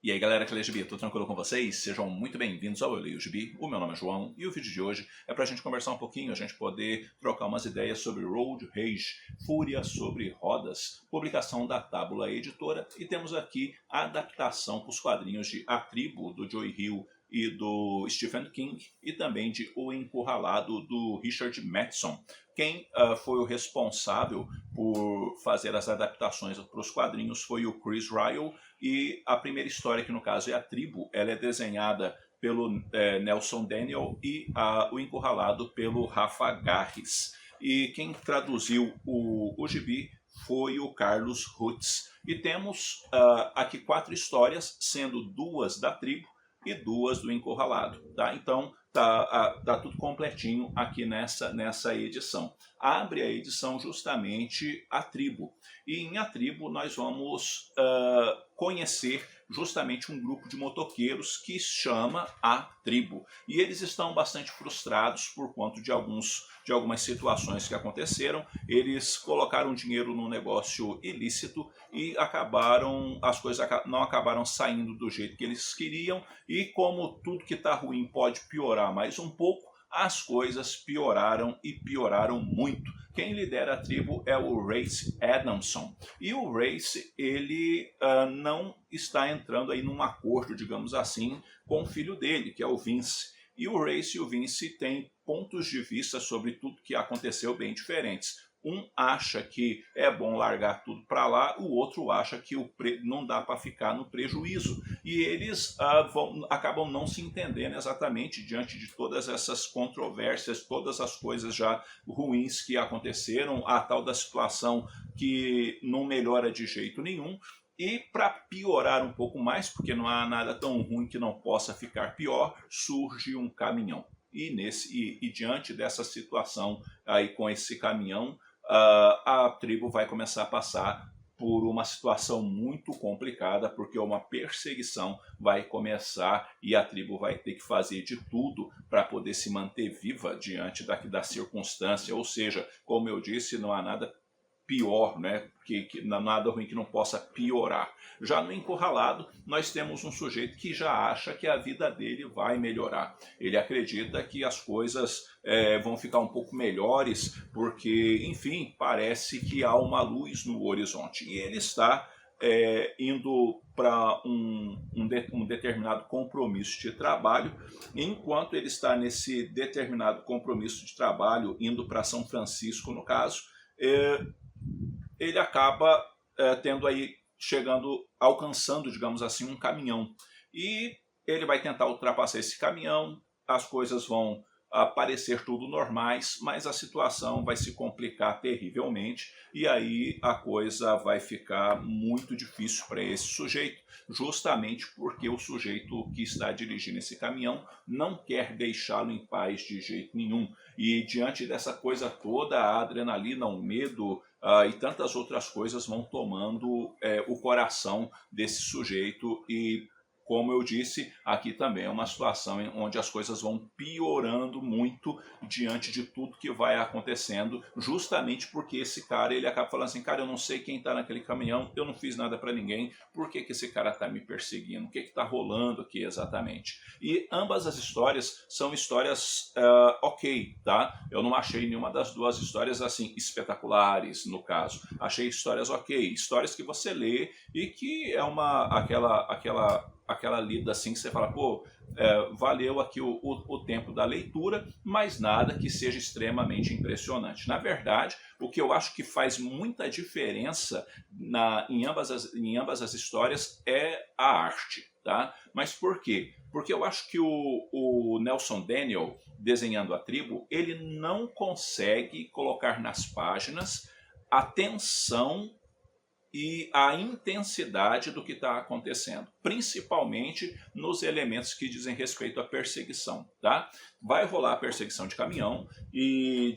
E aí galera que lê Gibi, tudo tranquilo com vocês? Sejam muito bem-vindos ao Eu Leio Gibi, o meu nome é João e o vídeo de hoje é pra gente conversar um pouquinho, a gente poder trocar umas ideias sobre Road Rage, Fúria sobre Rodas, publicação da Tábula Editora, e temos aqui a adaptação para os quadrinhos de A Tribo, do Joe Hill e do Stephen King, e também de O Encurralado, do Richard Matheson. Quem foi o responsável por fazer as adaptações para os quadrinhos foi o Chris Ryall, e a primeira história, que no caso é A Tribo, ela é desenhada pelo Nelson Daniel e O Encurralado pelo Rafa Garres. E quem traduziu o gibi foi o Carlos Rutz. E temos aqui 4 histórias, sendo 2 da Tribo e 2 do Encurralado, tá? Então tá tudo completinho aqui nessa edição. Abre a edição justamente A Tribo. E em A Tribo nós vamos conhecer justamente um grupo de motoqueiros que chama A Tribo. E eles estão bastante frustrados por conta de algumas situações que aconteceram. Eles colocaram dinheiro num negócio ilícito e as coisas não acabaram saindo do jeito que eles queriam. E como tudo que está ruim pode piorar mais um pouco, as coisas pioraram e pioraram muito. Quem lidera a tribo é o Race Adamson. E o Race, ele não está entrando aí num acordo, digamos assim, com o filho dele, que é o Vince. E o Race e o Vince têm pontos de vista sobre tudo que aconteceu bem diferentes. Um acha que é bom largar tudo para lá, o outro acha que não dá para ficar no prejuízo. E eles acabam não se entendendo exatamente diante de todas essas controvérsias, todas as coisas já ruins que aconteceram, a tal da situação que não melhora de jeito nenhum. E para piorar um pouco mais, porque não há nada tão ruim que não possa ficar pior, surge um caminhão. E diante dessa situação aí com esse caminhão, a tribo vai começar a passar por uma situação muito complicada, porque uma perseguição vai começar e a tribo vai ter que fazer de tudo para poder se manter viva diante da circunstância. Ou seja, como eu disse, não há nada pior, né? Nada ruim que não possa piorar. Já no Encurralado, nós temos um sujeito que já acha que a vida dele vai melhorar. Ele acredita que as coisas vão ficar um pouco melhores, porque, enfim, parece que há uma luz no horizonte. E ele está indo para um determinado compromisso de trabalho. Enquanto ele está nesse determinado compromisso de trabalho, indo para São Francisco, no caso, ele acaba alcançando, digamos assim, um caminhão. E ele vai tentar ultrapassar esse caminhão, as coisas vão parecer tudo normais, mas a situação vai se complicar terrivelmente, e aí a coisa vai ficar muito difícil para esse sujeito, justamente porque o sujeito que está dirigindo esse caminhão não quer deixá-lo em paz de jeito nenhum. E diante dessa coisa toda, a adrenalina, o medo e tantas outras coisas vão tomando o coração desse sujeito. E, como eu disse, aqui também é uma situação onde as coisas vão piorando muito diante de tudo que vai acontecendo, justamente porque esse cara, ele acaba falando assim, cara, eu não sei quem está naquele caminhão, eu não fiz nada para ninguém, por que esse cara está me perseguindo? O que está rolando aqui exatamente? E ambas as histórias são histórias ok, tá? Eu não achei nenhuma das duas histórias assim espetaculares, no caso. Achei histórias ok, histórias que você lê e que é aquela lida assim que você fala, pô, valeu aqui o tempo da leitura, mas nada que seja extremamente impressionante. Na verdade, o que eu acho que faz muita diferença em ambas as histórias é a arte, tá? Mas por quê? Porque eu acho que o Nelson Daniel, desenhando A Tribo, ele não consegue colocar nas páginas a tensão e a intensidade do que está acontecendo, principalmente nos elementos que dizem respeito à perseguição, tá? Vai rolar a perseguição de caminhão e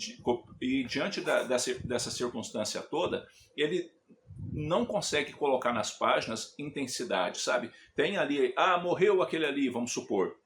diante dessa circunstância toda, ele não consegue colocar nas páginas intensidade, sabe? Tem ali, morreu aquele ali, vamos supor,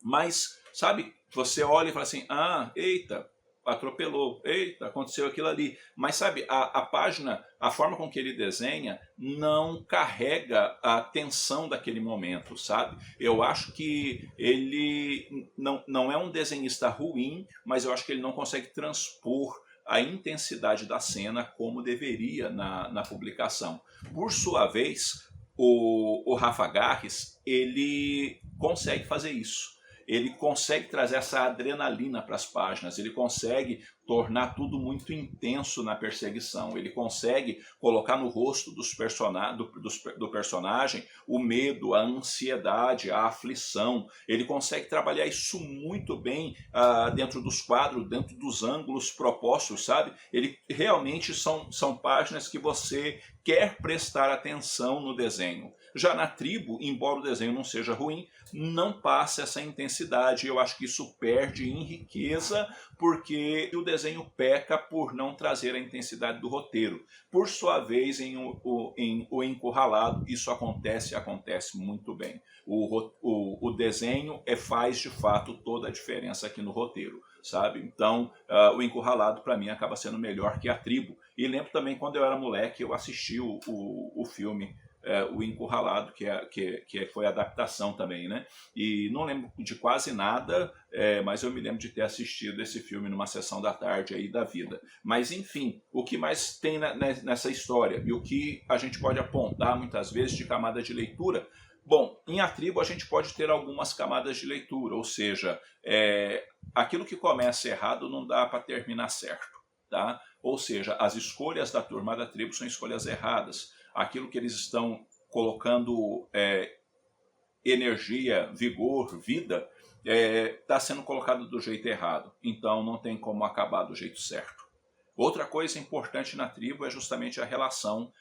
mas, sabe, você olha e fala assim, eita, atropelou, eita, aconteceu aquilo ali. Mas sabe, a página, a forma com que ele desenha não carrega a tensão daquele momento, sabe? Eu acho que ele não é um desenhista ruim, mas eu acho que ele não consegue transpor a intensidade da cena como deveria na publicação. Por sua vez, o Rafa Garres, ele consegue fazer isso. Ele consegue trazer essa adrenalina para as páginas, ele consegue tornar tudo muito intenso na perseguição, ele consegue colocar no rosto do personagem o medo, a ansiedade, a aflição, ele consegue trabalhar isso muito bem dentro dos quadros, dentro dos ângulos propostos, sabe? Ele realmente são páginas que você quer prestar atenção no desenho. Já na Tribo, embora o desenho não seja ruim, não passa essa intensidade. Eu acho que isso perde em riqueza, porque o desenho peca por não trazer a intensidade do roteiro. Por sua vez, em O Encurralado, isso acontece muito bem. O desenho faz, de fato, toda a diferença aqui no roteiro, sabe? Então, O Encurralado, para mim, acaba sendo melhor que a Tribo. E lembro também, quando eu era moleque, eu assisti o filme O Encurralado, que foi a adaptação também, né? E não lembro de quase nada, mas eu me lembro de ter assistido esse filme numa sessão da tarde aí da vida. Mas, enfim, o que mais tem nessa história e o que a gente pode apontar, muitas vezes, de camada de leitura? Bom, em A Tribo a gente pode ter algumas camadas de leitura, ou seja, aquilo que começa errado não dá para terminar certo, tá? Ou seja, as escolhas da turma da Tribo são escolhas erradas. Aquilo que eles estão colocando energia, vigor, vida, está sendo colocado do jeito errado. Então não tem como acabar do jeito certo. Outra coisa importante na Tribo é justamente a relação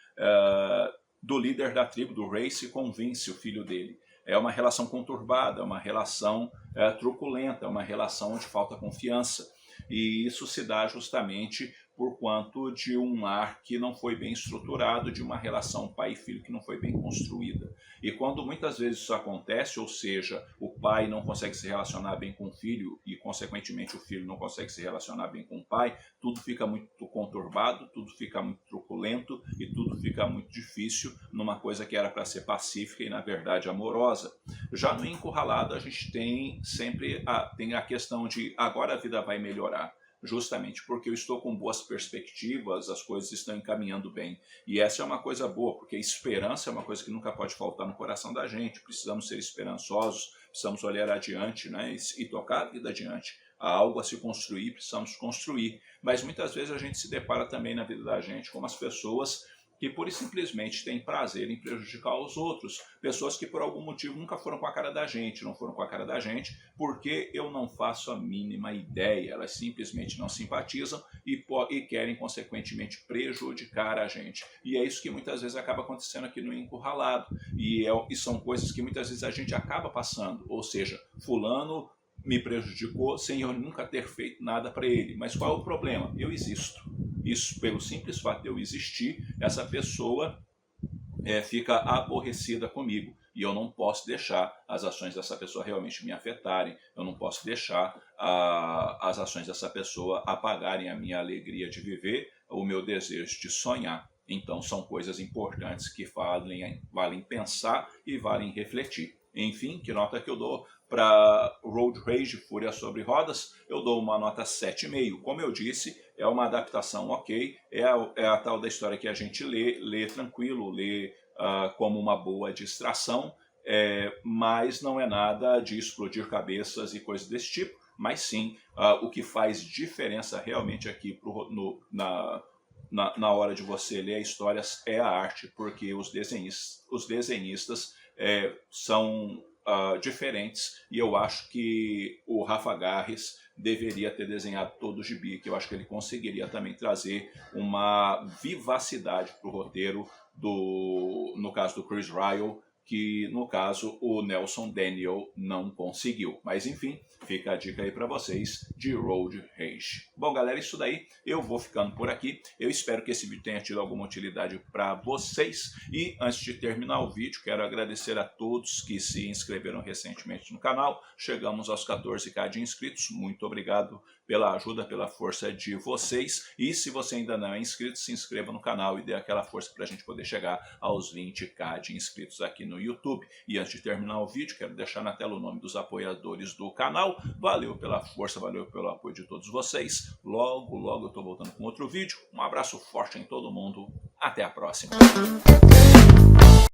do líder da tribo, do Race, com Vince, o filho dele. É uma relação conturbada, é uma relação truculenta, é uma relação onde falta confiança. E isso se dá justamente por quanto de um lar que não foi bem estruturado, de uma relação pai e filho que não foi bem construída. E quando muitas vezes isso acontece, ou seja, o pai não consegue se relacionar bem com o filho e, consequentemente, o filho não consegue se relacionar bem com o pai, tudo fica muito conturbado, tudo fica muito truculento e tudo fica muito difícil numa coisa que era para ser pacífica e, na verdade, amorosa. Já no Encurralado, a gente tem sempre tem a questão de agora a vida vai melhorar, justamente porque eu estou com boas perspectivas, as coisas estão encaminhando bem. E essa é uma coisa boa, porque a esperança é uma coisa que nunca pode faltar no coração da gente. Precisamos ser esperançosos, precisamos olhar adiante, né, e tocar a vida adiante. Há algo a se construir, precisamos construir. Mas muitas vezes a gente se depara também na vida da gente com as pessoas que pura e simplesmente têm prazer em prejudicar os outros. Pessoas que por algum motivo nunca foram com a cara da gente, não foram com a cara da gente, porque eu não faço a mínima ideia. Elas simplesmente não simpatizam e querem, consequentemente, prejudicar a gente. E é isso que muitas vezes acaba acontecendo aqui no Encurralado. E são coisas que muitas vezes a gente acaba passando. Ou seja, fulano me prejudicou sem eu nunca ter feito nada para ele. Mas qual é o problema? Eu existo. Isso, pelo simples fato de eu existir, essa pessoa fica aborrecida comigo. E eu não posso deixar as ações dessa pessoa realmente me afetarem. Eu não posso deixar as ações dessa pessoa apagarem a minha alegria de viver, o meu desejo de sonhar. Então são coisas importantes que valem pensar e valem refletir. Enfim, que nota que eu dou para Road Rage, Fúria sobre Rodas? Eu dou uma nota 7,5. Como eu disse, é uma adaptação ok, é a tal da história que a gente lê tranquilo, lê como uma boa distração, mas não é nada de explodir cabeças e coisas desse tipo, mas sim o que faz diferença realmente aqui na hora de você ler a história é a arte, porque os desenhistas são diferentes, e eu acho que o Rafa Garres deveria ter desenhado todo o gibi, que eu acho que ele conseguiria também trazer uma vivacidade para o roteiro, no caso do Chris Ryall, que no caso o Nelson Daniel não conseguiu. Mas enfim, fica a dica aí para vocês de Road Rage. Bom galera, isso daí, eu vou ficando por aqui. Eu espero que esse vídeo tenha tido alguma utilidade para vocês. E antes de terminar o vídeo, quero agradecer a todos que se inscreveram recentemente no canal. Chegamos aos 14k de inscritos. Muito obrigado pela ajuda, pela força de vocês. E se você ainda não é inscrito, se inscreva no canal e dê aquela força para a gente poder chegar aos 20k de inscritos aqui no YouTube. E antes de terminar o vídeo, quero deixar na tela o nome dos apoiadores do canal. Valeu pela força, valeu pelo apoio de todos vocês. Logo, logo eu estou voltando com outro vídeo. Um abraço forte em todo mundo. Até a próxima.